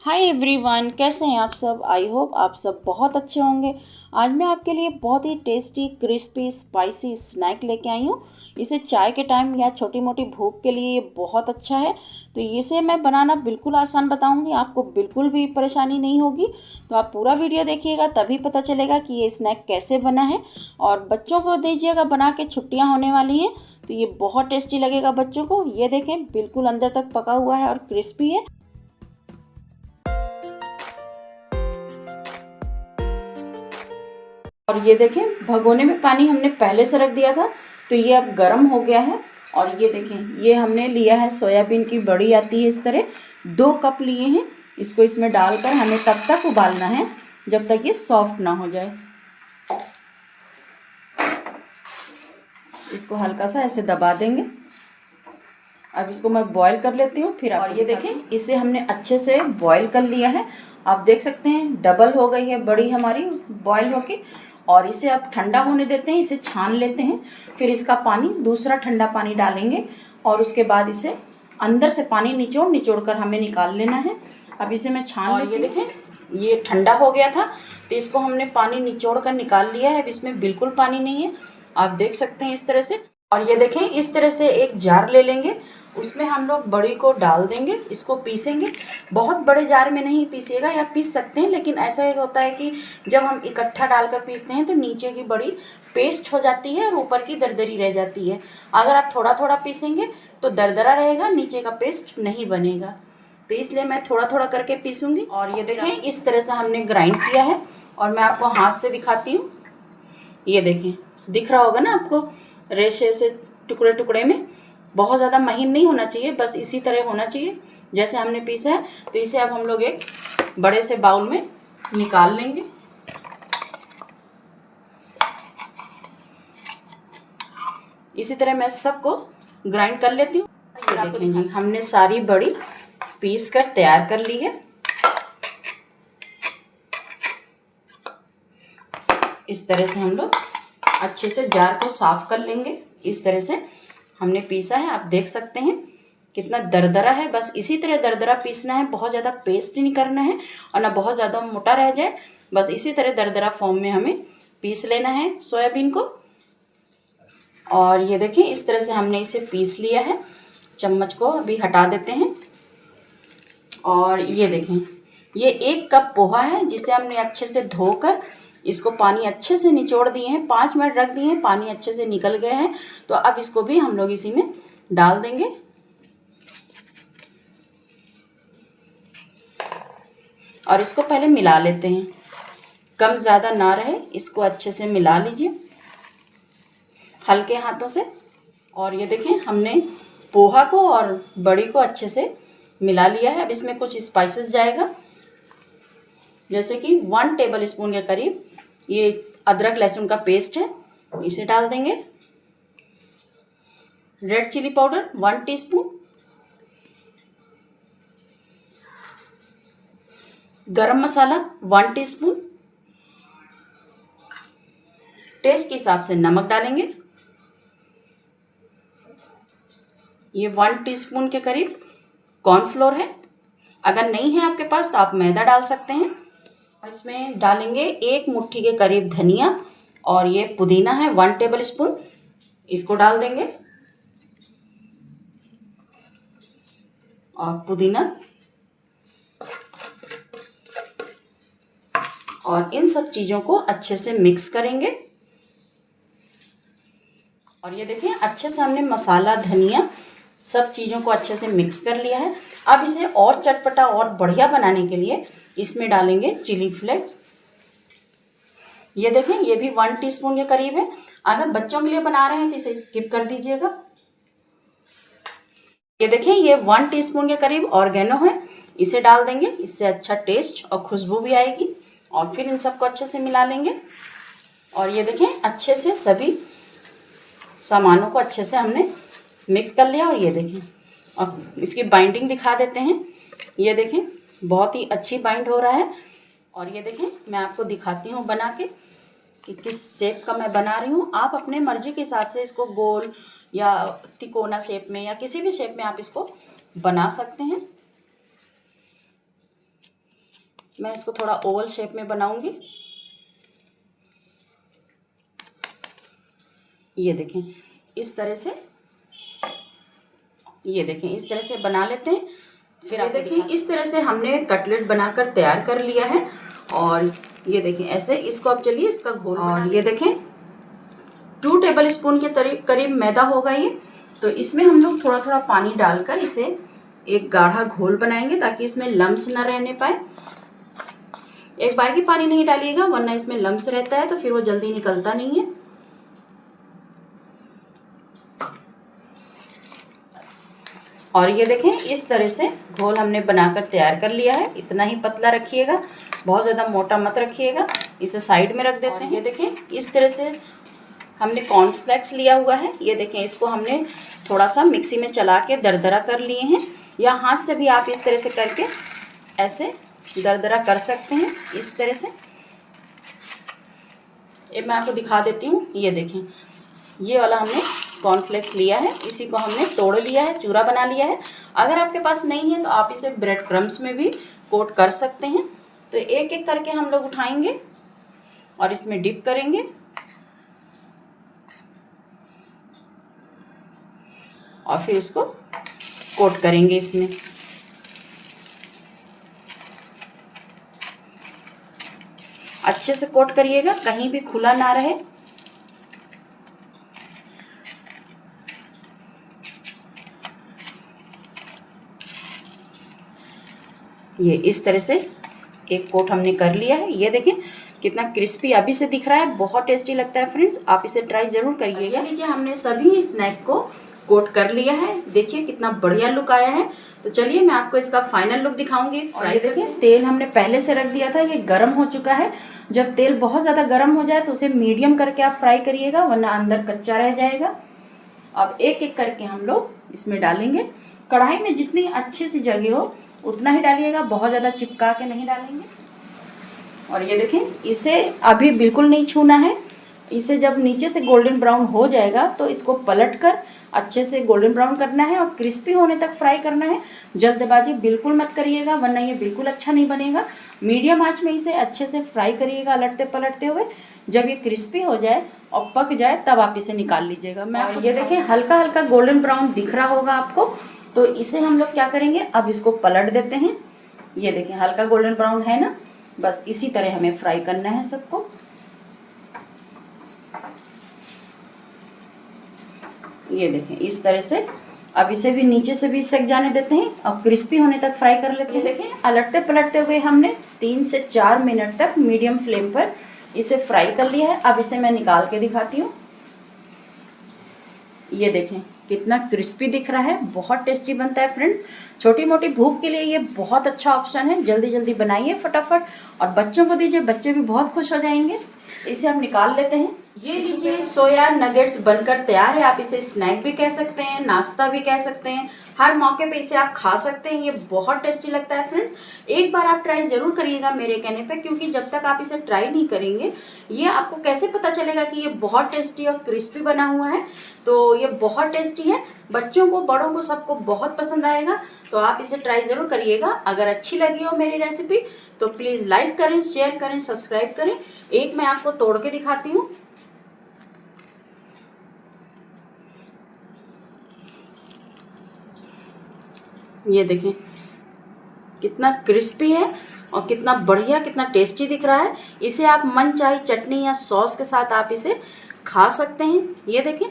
Hi everyone, कैसे हैं आप सब। आई होप आप सब बहुत अच्छे होंगे। आज मैं आपके लिए बहुत ही टेस्टी क्रिस्पी स्पाइसी स्नैक लेके आई हूँ। इसे चाय के टाइम या छोटी मोटी भूख के लिए ये बहुत अच्छा है। तो इसे मैं बनाना बिल्कुल आसान बताऊंगी, आपको बिल्कुल भी परेशानी नहीं होगी। तो आप पूरा वीडियो देखिएगा, तभी पता चलेगा कि ये स्नैक कैसे बना है। और बच्चों को दीजिएगा बना के, छुट्टियाँ होने वाली हैं तो ये बहुत टेस्टी लगेगा बच्चों को। ये देखें, बिल्कुल अंदर तक पका हुआ है और क्रिस्पी है। और ये देखें, भगोने में पानी हमने पहले से रख दिया था तो ये अब गर्म हो गया है। और ये देखें, ये हमने लिया है सोयाबीन की बड़ी आती है इस तरह, 2 कप लिए हैं। इसको इसमें डालकर हमें तब तक उबालना है जब तक ये सॉफ्ट ना हो जाए। इसको हल्का सा ऐसे दबा देंगे। अब इसको मैं बॉईल कर लेती हूँ फिर। और ये देखें, इसे हमने अच्छे से बॉईल कर लिया है। आप देख सकते हैं डबल हो गई है बड़ी हमारी बॉईल होके। और इसे अब ठंडा होने देते हैं, इसे छान लेते हैं। फिर इसका पानी, दूसरा ठंडा पानी डालेंगे और उसके बाद इसे अंदर से पानी निचोड़ निचोड़ कर हमें निकाल लेना है। अब इसे मैं छान लेती हूँ। ये देखें, ये ठंडा हो गया था तो इसको हमने पानी निचोड़ कर निकाल लिया है। अब इसमें बिल्कुल पानी नहीं है, आप देख सकते हैं इस तरह से। और ये देखें, इस तरह से एक जार ले लेंगे, उसमें हम लोग बड़ी को डाल देंगे, इसको पीसेंगे। बहुत बड़े जार में नहीं पीसिएगा, या पीस सकते हैं, लेकिन ऐसा होता है कि जब हम इकट्ठा डालकर पीसते हैं तो नीचे की बड़ी पेस्ट हो जाती है और ऊपर की दरदरी रह जाती है। अगर आप थोड़ा थोड़ा पीसेंगे तो दरदरा रहेगा, नीचे का पेस्ट नहीं बनेगा। तो इसलिए मैं थोड़ा थोड़ा करके पीसूँगी। और ये देखें, इस तरह से हमने ग्राइंड किया है और मैं आपको हाथ से दिखाती हूँ। ये देखें, दिख रहा होगा ना आपको, रेशे से टुकड़े टुकड़े में। बहुत ज़्यादा महीन नहीं होना चाहिए, बस इसी तरह होना चाहिए जैसे हमने पीसा है। तो इसे अब हम लोग एक बड़े से बाउल में निकाल लेंगे। इसी तरह मैं सबको ग्राइंड कर लेती हूँ। ये देखेंगे, हमने सारी बड़ी पीस कर तैयार कर ली है। इस तरह से हम लोग अच्छे से जार को साफ कर लेंगे। इस तरह से हमने पीसा है, आप देख सकते हैं कितना दरदरा है। बस इसी तरह दरदरा पीसना है, बहुत ज़्यादा पेस्ट नहीं करना है और ना बहुत ज़्यादा मोटा रह जाए। बस इसी तरह दरदरा फॉर्म में हमें पीस लेना है सोयाबीन को। और ये देखें, इस तरह से हमने इसे पीस लिया है। चम्मच को अभी हटा देते हैं। और ये देखें, ये 1 कप पोहा है जिसे हमने अच्छे से धोकर इसको पानी अच्छे से निचोड़ दिए हैं। 5 मिनट रख दिए हैं, पानी अच्छे से निकल गए हैं। तो अब इसको भी हम लोग इसी में डाल देंगे। और इसको पहले मिला लेते हैं, कम ज़्यादा ना रहे, इसको अच्छे से मिला लीजिए हल्के हाथों से। और ये देखें, हमने पोहा को और बड़ी को अच्छे से मिला लिया है। अब इसमें कुछ स्पाइसेस जाएगा, जैसे कि 1 टेबल स्पून के करीब ये अदरक लहसुन का पेस्ट है, इसे डाल देंगे। रेड चिली पाउडर 1 टीस्पून, गरम मसाला 1 टीस्पून, टेस्ट के हिसाब से नमक डालेंगे। ये 1 टीस्पून के करीब कॉर्नफ्लोर है, अगर नहीं है आपके पास तो आप मैदा डाल सकते हैं। और इसमें डालेंगे 1 मुट्ठी के करीब धनिया, और ये पुदीना है 1 टेबल स्पून, इसको डाल देंगे। और पुदीना, और इन सब चीज़ों को अच्छे से मिक्स करेंगे। और ये देखें, अच्छे से हमने मसाला, धनिया, सब चीज़ों को अच्छे से मिक्स कर लिया है। अब इसे और चटपटा और बढ़िया बनाने के लिए इसमें डालेंगे चिली फ्लेक्स। ये देखें, ये भी 1 टीस्पून के करीब है। अगर बच्चों के लिए बना रहे हैं तो इसे स्किप कर दीजिएगा। ये देखें, ये 1 टीस्पून के करीब ऑर्गेनो है, इसे डाल देंगे, इससे अच्छा टेस्ट और खुशबू भी आएगी। और फिर इन सबको अच्छे से मिला लेंगे। और ये देखें, अच्छे से सभी सामानों को अच्छे से हमने मिक्स कर लिया। और ये देखें, अब इसकी बाइंडिंग दिखा देते हैं। ये देखें, बहुत ही अच्छी बाइंड हो रहा है। और ये देखें, मैं आपको दिखाती हूँ बना के कि किस शेप का मैं बना रही हूँ। आप अपने मर्जी के हिसाब से इसको गोल या तिकोना शेप में या किसी भी शेप में आप इसको बना सकते हैं। मैं इसको थोड़ा ओवल शेप में बनाऊंगी। ये देखें इस तरह से, ये देखें इस तरह से बना लेते हैं। फिर आप देखें इस तरह से हमने कटलेट बनाकर तैयार कर लिया है। और ये देखें ऐसे इसको अब चलिए इसका घोल, और ये देखें 2 टेबल स्पून के करीब मैदा होगा ये। तो इसमें हम लोग थोड़ा थोड़ा पानी डालकर इसे एक गाढ़ा घोल बनाएंगे ताकि इसमें लम्स ना रहने पाए। एक बार की पानी नहीं डालिएगा वरना इसमें लम्स रहता है तो फिर वो जल्दी निकलता नहीं है। और ये देखें इस तरह से घोल हमने बनाकर तैयार कर लिया है। इतना ही पतला रखिएगा, बहुत ज़्यादा मोटा मत रखिएगा। इसे साइड में रख देते हैं। ये देखें इस तरह से हमने कॉर्नफ्लेक्स लिया हुआ है। ये देखें इसको हमने थोड़ा सा मिक्सी में चला के दरदरा कर लिए हैं, या हाथ से भी आप इस तरह से करके ऐसे दरदरा कर सकते हैं। इस तरह से ये मैं आपको दिखा देती हूँ। ये देखें ये वाला हमने कॉर्नफ्लेक्स लिया है, इसी को हमने तोड़ लिया है, चूरा बना लिया है। अगर आपके पास नहीं है तो आप इसे ब्रेड क्रम्स में भी कोट कर सकते हैं। तो एक एक करके हम लोग उठाएंगे और इसमें डिप करेंगे। और फिर इसको कोट करेंगे इसमें। अच्छे से कोट करिएगा, कहीं भी खुला ना रहे। ये इस तरह से एक कोट हमने कर लिया है। ये देखें कितना क्रिस्पी अभी से दिख रहा है, बहुत टेस्टी लगता है फ्रेंड्स, आप इसे ट्राई जरूर करिएगा। लीजिए हमने सभी स्नैक को कोट कर लिया है, देखिए कितना बढ़िया लुक आया है। तो चलिए मैं आपको इसका फाइनल लुक दिखाऊंगी। फ्राई देखिए तेल हमने पहले से रख दिया था, ये गर्म हो चुका है। जब तेल बहुत ज़्यादा गर्म हो जाए तो उसे मीडियम करके आप फ्राई करिएगा वरना अंदर कच्चा रह जाएगा। अब एक एक करके हम लोग इसमें डालेंगे। कढ़ाई में जितनी अच्छी सी जगह हो उतना ही डालिएगा, बहुत ज़्यादा चिपका के नहीं डालेंगे। और ये देखें इसे अभी बिल्कुल नहीं छूना है। इसे जब नीचे से गोल्डन ब्राउन हो जाएगा तो इसको पलटकर अच्छे से गोल्डन ब्राउन करना है और क्रिस्पी होने तक फ्राई करना है। जल्दबाजी बिल्कुल मत करिएगा वरना ये बिल्कुल अच्छा नहीं बनेगा। मीडियम आंच में इसे अच्छे से फ्राई करिएगा अलटते पलटते हुए। जब ये क्रिस्पी हो जाए और पक जाए तब आप इसे निकाल लीजिएगा। मैं ये देखें हल्का हल्का गोल्डन ब्राउन दिख रहा होगा आपको, तो इसे हम लोग क्या करेंगे, अब इसको पलट देते हैं। ये देखें हल्का गोल्डन ब्राउन है ना, बस इसी तरह हमें फ्राई करना है सबको। ये देखें इस तरह से अब इसे भी नीचे से भी सेक जाने देते हैं और क्रिस्पी होने तक फ्राई कर लेते हैं। देखें अलटते पलटते हुए हमने 3 से 4 मिनट तक मीडियम फ्लेम पर इसे फ्राई कर लिया है। अब इसे मैं निकाल के दिखाती हूँ। ये देखें कितना क्रिस्पी दिख रहा है, बहुत टेस्टी बनता है फ्रेंड। छोटी मोटी भूख के लिए ये बहुत अच्छा ऑप्शन है। जल्दी जल्दी बनाइए फटाफट और बच्चों को दीजिए, बच्चे भी बहुत खुश हो जाएंगे। इसे हम निकाल लेते हैं। ये लीजिए सोया नगेट्स बनकर तैयार है। आप इसे स्नैक भी कह सकते हैं, नाश्ता भी कह सकते हैं, हर मौके पे इसे आप खा सकते हैं। ये बहुत टेस्टी लगता है फ्रेंड्स। एक बार आप ट्राई जरूर करिएगा मेरे कहने पे, क्योंकि जब तक आप इसे ट्राई नहीं करेंगे ये आपको कैसे पता चलेगा कि ये बहुत टेस्टी और क्रिस्पी बना हुआ है। तो ये बहुत टेस्टी है, बच्चों को बड़ों को सबको बहुत पसंद आएगा। तो आप इसे ट्राई जरूर करिएगा। अगर अच्छी लगी हो मेरी रेसिपी तो प्लीज़ लाइक करें, शेयर करें, सब्सक्राइब करें। एक मैं आपको तोड़ के दिखाती हूँ। ये देखें कितना क्रिस्पी है और कितना बढ़िया, कितना टेस्टी दिख रहा है। इसे आप मन चाहे चटनी या सॉस के साथ आप इसे खा सकते हैं। ये देखें